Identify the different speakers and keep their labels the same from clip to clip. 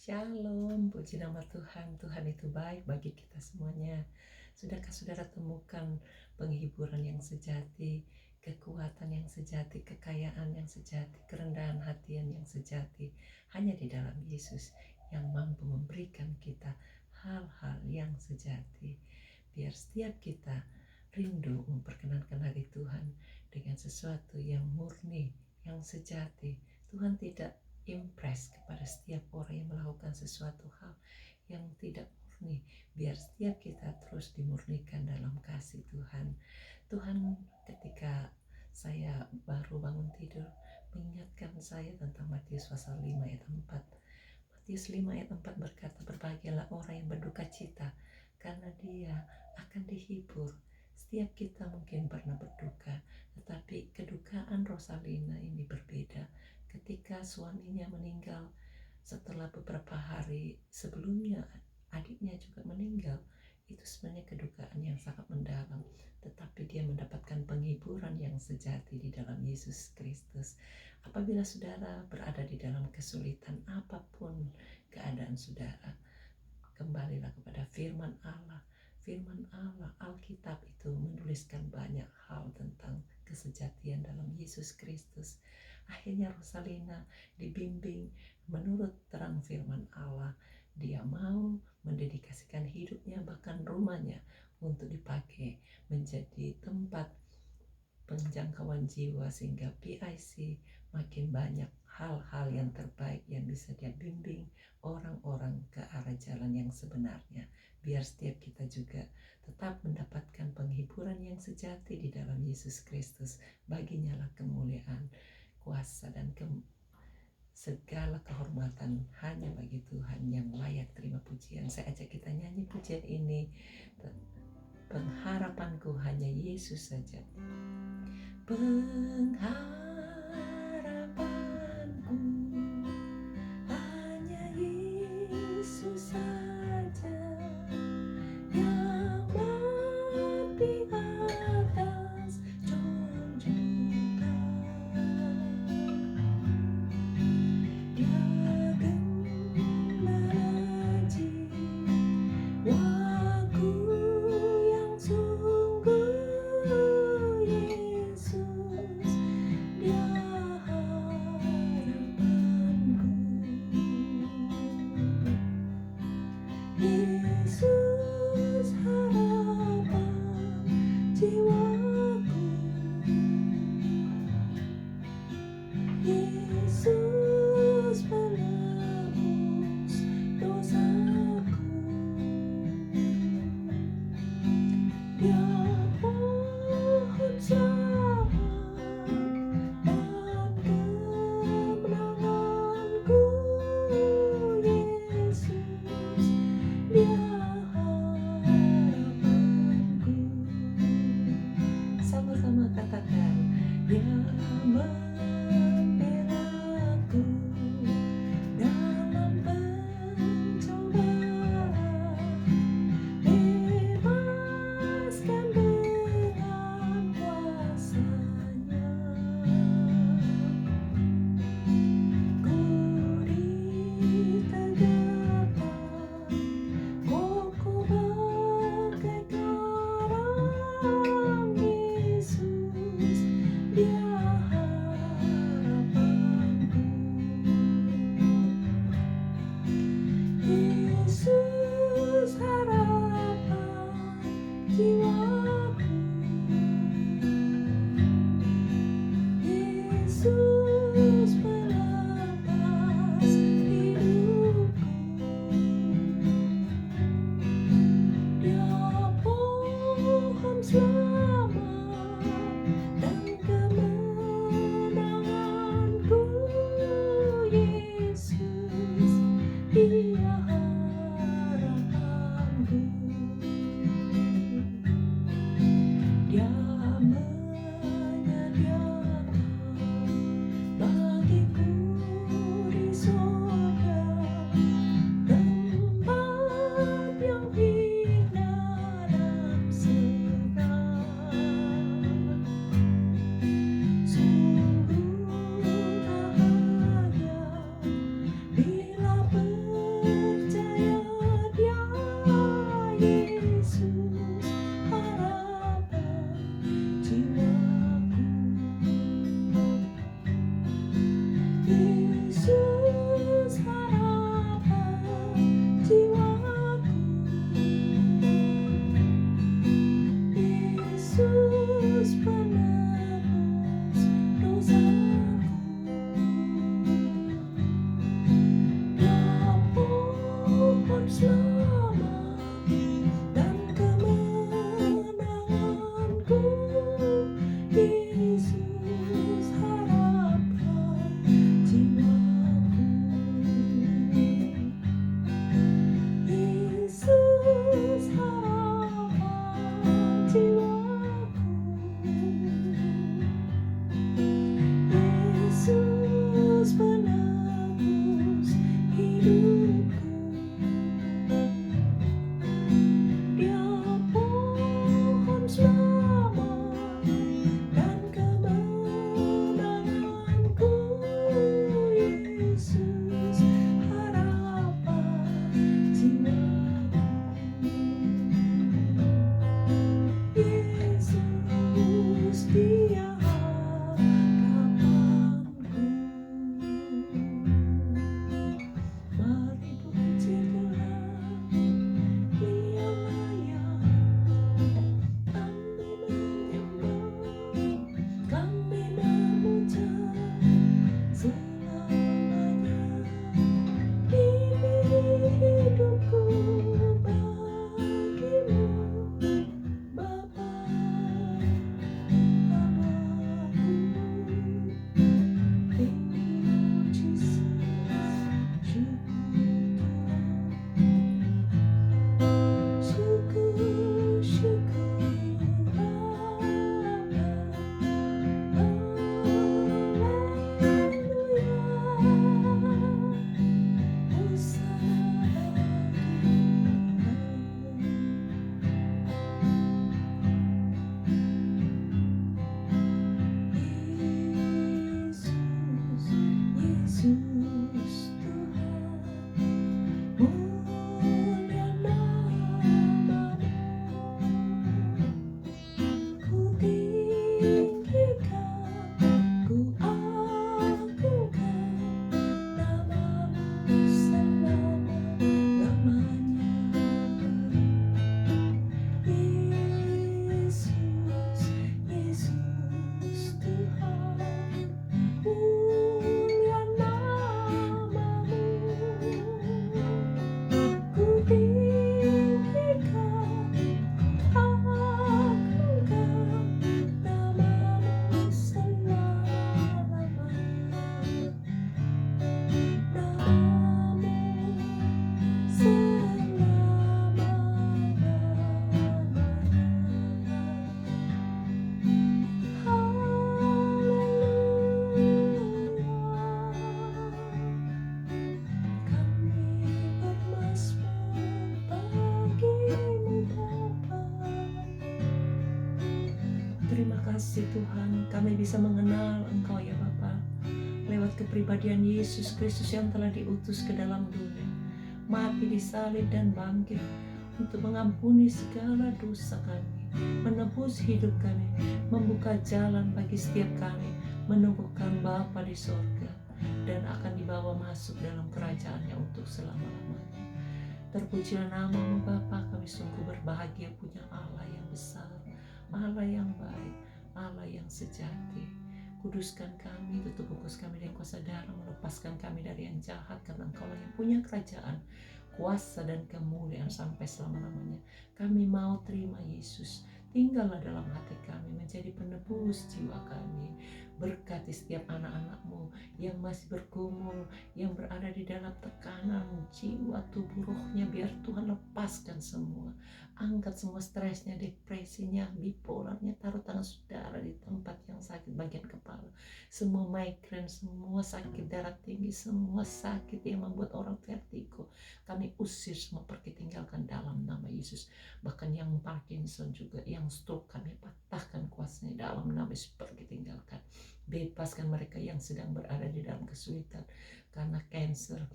Speaker 1: Shalom, puji nama Tuhan. Tuhan itu baik bagi kita semuanya. Sudahkah saudara temukan penghiburan yang sejati, kekuatan yang sejati, kekayaan yang sejati, kerendahan hatian yang sejati hanya di dalam Yesus yang mampu memberikan kita hal-hal yang sejati. Biar setiap kita rindu memperkenankan hati Tuhan dengan sesuatu yang murni, yang sejati. Tuhan tidak impress kepada setiap orang yang melakukan sesuatu hal yang tidak murni. Biar setiap kita terus dimurnikan dalam kasih Tuhan. Tuhan ketika saya baru bangun tidur mengingatkan saya tentang Matius pasal 5 ayat 4. Matius 5 ayat 4 berkata, berbahagialah orang yang berduka cita karena dia akan dihibur. Setiap kita mungkin pernah berduka, tetapi kedukaan Rosalina ini berbeda. Ketika suaminya meninggal, setelah beberapa hari sebelumnya adiknya juga meninggal, itu sebenarnya kedukaan yang sangat mendalam, tetapi dia mendapatkan penghiburan yang sejati di dalam Yesus Kristus. Apabila saudara berada di dalam kesulitan apapun keadaan saudara, kembalilah kepada firman Allah. Firman Allah, Alkitab itu menuliskan banyak hal tentang kesejatian dalam Yesus Kristus. Akhirnya Rosalina dibimbing menurut terang firman Allah. Dia mau mendedikasikan hidupnya, bahkan rumahnya, untuk dipakai menjadi tempat penjangkauan jiwa, sehingga PIC makin banyak hal-hal yang terbaik yang bisa dia bimbing orang-orang ke arah jalan yang sebenarnya. Biar setiap kita juga tetap mendapatkan penghiburan yang sejati di dalam Yesus Kristus. Baginya lah kemuliaan, kuasa, dan segala kehormatan hanya bagi Tuhan yang layak terima pujian. Saya ajak kita nyanyi pujian ini. Pengharapanku hanya Yesus saja. Pengharapanku hanya Yesus saja, yang mati atas junjungan. Dia gembala jiwaku yang sungguh, Yesus. kasih Tuhan, kami bisa mengenal Engkau ya Bapa, lewat kepribadian Yesus Kristus yang telah diutus ke dalam dunia, mati di salib dan bangkit untuk mengampuni segala dosa kami, menebus hidup kami, membuka jalan bagi setiap kami, menemukan Bapa di sorga, dan akan dibawa masuk dalam kerajaannya untuk selama-lamanya. Terpujilah namamu Bapa, kami sungguh berbahagia punya Allah yang besar, Allah yang baik, Allah yang sejati. Kuduskan kami, tutup bungkus kami dengan kuasa darah, melepaskan kami dari yang jahat, karena Engkaulah yang punya kerajaan, kuasa dan kemuliaan sampai selama-lamanya. Kami mau terima Yesus, tinggallah dalam hati kami, menjadi penebus jiwa kami. Berkati setiap anak-anak-Mu yang masih bergumul, yang berada di dalam tekanan jiwa, tubuh, rohnya, biar Tuhan lepaskan semua. Angkat semua stresnya, depresinya, bipolarnya, taruh tangan saudara di tempat yang sakit bagian kepala. Semua migrain, semua sakit darah tinggi, semua sakit yang membuat orang vertigo, kami usir semua, pergi tinggalkan dalam nama Yesus. Bahkan yang Parkinson juga, yang stroke, kami patahkan kuasanya dalam nama Yesus, pergi tinggalkan. Bebaskan mereka yang sedang berada di dalam kesulitan karena cancer,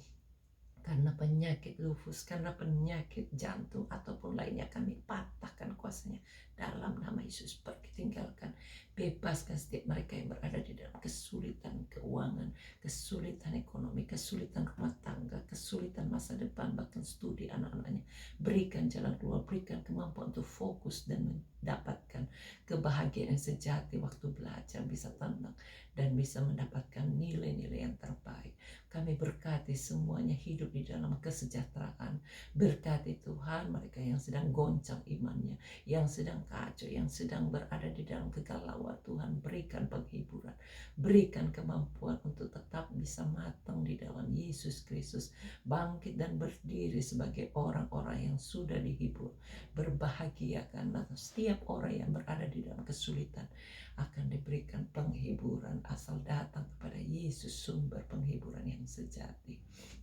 Speaker 1: karena penyakit lupus, karena penyakit jantung ataupun lainnya, kami patahkan kuasanya dalam nama Yesus, pergi tinggalkan. Bebaskan setiap mereka yang berada di dalam kesulitan keuangan, kesulitan ekonomi, kesulitan rumah tangga, kesulitan masa depan, bahkan studi anak-anaknya. Berikan jalan keluar, berikan kemampuan untuk fokus dan mendapatkan kebahagiaan yang sejati waktu belajar, bisa tenang dan bisa mendapatkan nilai-nilai yang terbaik. Kami berkati semuanya hidup di dalam kesejahteraan. Berkati Tuhan mereka yang sedang goncang imannya, yang sedang kacau, yang sedang berada di dalam kegalauan. Tuhan berikan penghiburan, berikan kemampuan untuk tetap bisa matang di dalam Yesus Kristus, bangkit dan berdiri sebagai orang-orang yang sudah dihibur. Berbahagia karena setiap orang yang berada di dalam kesulitan akan diberikan penghiburan asal datang kepada Yesus, sumber penghiburan yang sejati.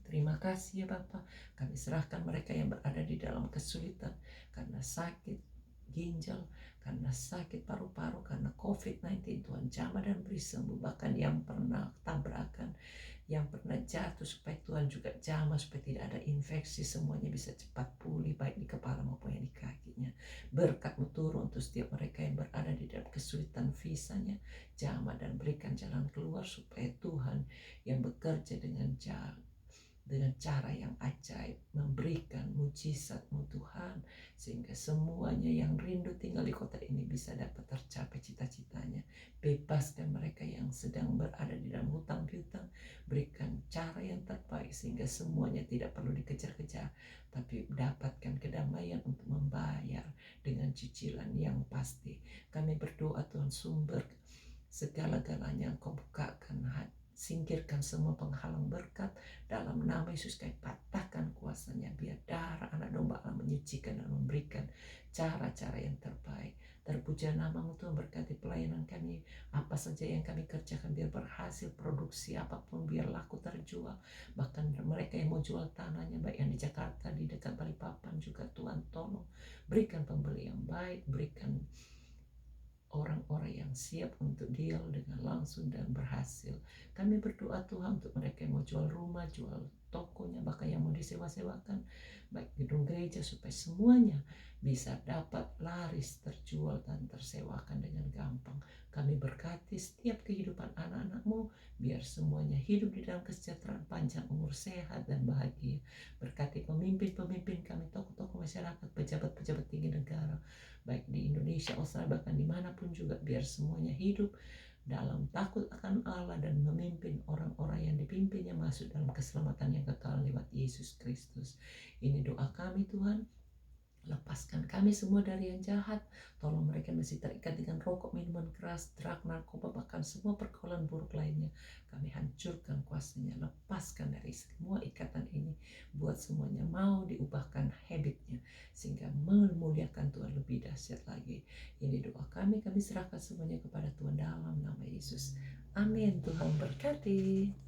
Speaker 1: Terima kasih ya Bapa, kami serahkan mereka yang berada di dalam kesulitan karena sakit ginjal, karena sakit paru-paru, karena COVID-19. Tuhan jamah dan beri sembuh. Bahkan yang pernah tabrakan, yang pernah jatuh, supaya Tuhan juga jamah supaya tidak ada infeksi, semuanya bisa cepat pulih, baik di kepala maupun yang di kakinya. Berkat-Mu turun untuk setiap mereka yang berada di dalam kesulitan visanya, jamah dan berikan jalan keluar, supaya Tuhan yang bekerja dengan cara yang ajaib, memberikan mujizat-Mu Tuhan, sehingga semuanya yang rindu tinggal di kota ini bisa dapat tercapai cita-citanya. Bebaskan mereka yang sedang berada di dalam hutang piutang, berikan cara yang terbaik sehingga semuanya tidak perlu dikejar-kejar, tapi dapatkan kedamaian untuk membayar dengan cicilan yang pasti. Kami berdoa Tuhan, sumber segala-galanya Engkau bukakan hati, singkirkan semua penghalang berkat dalam nama Yesus. Kami patahkan kuasanya, biar darah anak domba Allah menyucikan dan memberikan cara-cara yang terbaik. Terpuja nama-Mu Tuhan, berkati pelayanan kami, apa saja yang kami kerjakan biar berhasil, produksi apapun biar laku terjual. Bahkan mereka yang mau jual tanahnya, baik yang di Jakarta, di dekat Balikpapan juga, Tuhan tolong berikan pembeli yang baik, berikan orang-orang yang siap untuk deal dengan langsung dan berhasil. Kami berdoa Tuhan untuk mereka yang mau jual rumah, jual tokonya, bahkan yang mau disewa-sewakan, baik gedung gereja, supaya semuanya bisa dapat laris, terjual dan tersewakan dengan gampang. Kami berkati setiap kehidupan anak-anak-Mu, biar semuanya hidup di dalam kesejahteraan, panjang umur, sehat dan bahagia. Berkati pemimpin-pemimpin kami, tokoh-tokoh masyarakat, pejabat-pejabat tinggi negara, baik di Indonesia, Australia, bahkan dimanapun juga, biar semuanya hidup dalam takut akan Allah dan memimpin orang-orang yang dipimpinnya masuk dalam keselamatan yang kekal lewat Yesus Kristus. Ini doa kami Tuhan. Lepaskan kami semua dari yang jahat. Tolong mereka masih terikat dengan rokok, minuman keras, drug, narkoba, bahkan semua pergaulan buruk lainnya. Kami hancurkan kuasanya. Lepaskan dari semua ikatan ini. Buat semuanya mau diubahkan habitnya, sehingga memuliakan Tuhan lebih dahsyat lagi. Ini doa kami serahkan semuanya kepada Tuhan dalam nama Yesus. Amin. Tuhan berkati.